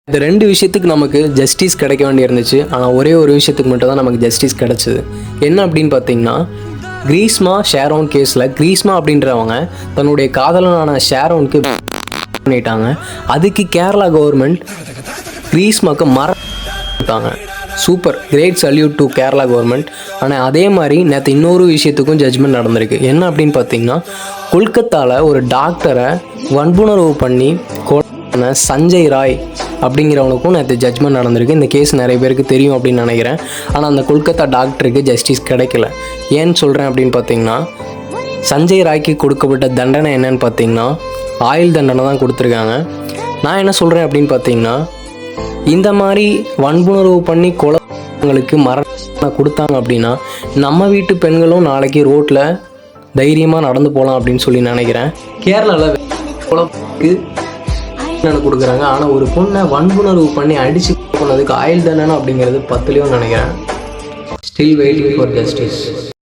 இந்த 2 விஷயத்துக்கு நமக்கு ஜஸ்டிஸ் கிடைக்க வேண்டி இருந்துச்சு. ஆனால் ஒரே ஒரு விஷயத்துக்கு மட்டும் தான் நமக்கு ஜஸ்டிஸ் கிடச்சிது. என்ன அப்படின்னு பார்த்தீங்கன்னா, கிரீஷ்மா ஷேரோன் கேஸில் கிரீஷ்மா அப்படின்றவங்க தன்னுடைய காதலனான ஷேரோனுக்கு பண்ணிட்டாங்க. அதுக்கு கேரளா கவர்மெண்ட் கிரீஷ்மாவுக்கு கொடுத்தாங்க. Super, great salute to Kerala government. ஆனால் அதே மாதிரி நேற்று இன்னொரு விஷயத்துக்கும் ஜட்ஜ்மெண்ட் நடந்திருக்கு. என்ன அப்படின்னு பார்த்தீங்கன்னா, கொல்கத்தாவில் ஒரு டாக்டரை வன்புணர்வு பண்ணி கொலை சஞ்சய் ராய் அப்படிங்கிறவனுக்கும் நேற்று ஜட்ஜ்மெண்ட் நடந்திருக்கு. இந்த கேஸ் நிறைய பேருக்கு தெரியும் அப்படின்னு நினைக்கிறேன். ஆனால் அந்த கொல்கத்தா டாக்டருக்கு ஜஸ்டிஸ் கிடைக்கல. ஏன்னு சொல்கிறேன் அப்படின்னு பார்த்தீங்கன்னா, சஞ்சய் ராய்க்கு கொடுக்கப்பட்ட தண்டனை என்னன்னு பார்த்தீங்கன்னா ஆயுள் தண்டனை தான் கொடுத்துருக்காங்க. நான் என்ன சொல்கிறேன் அப்படின்னு பார்த்தீங்கன்னா, இந்த மாதிரி வன்புணர்வு பண்ணி கொலைங்களுக்கு மரணம் கொடுத்தாங்க அப்படின்னா நம்ம வீட்டு பெண்களும் நாளைக்கு ரோட்டில் தைரியமாக நடந்து போகலாம் அப்படின்னு சொல்லி நினைக்கிறேன். கேரளாவில் கொலைக்கு கொடுக்குறாங்க. ஆனால் ஒரு பொண்ணை வன்புணர்வு பண்ணி அடித்து போனதுக்கு ஆயுள் தண்டனை அப்படிங்கிறது 10லையும் நினைக்கிறேன். Still waiting for justice.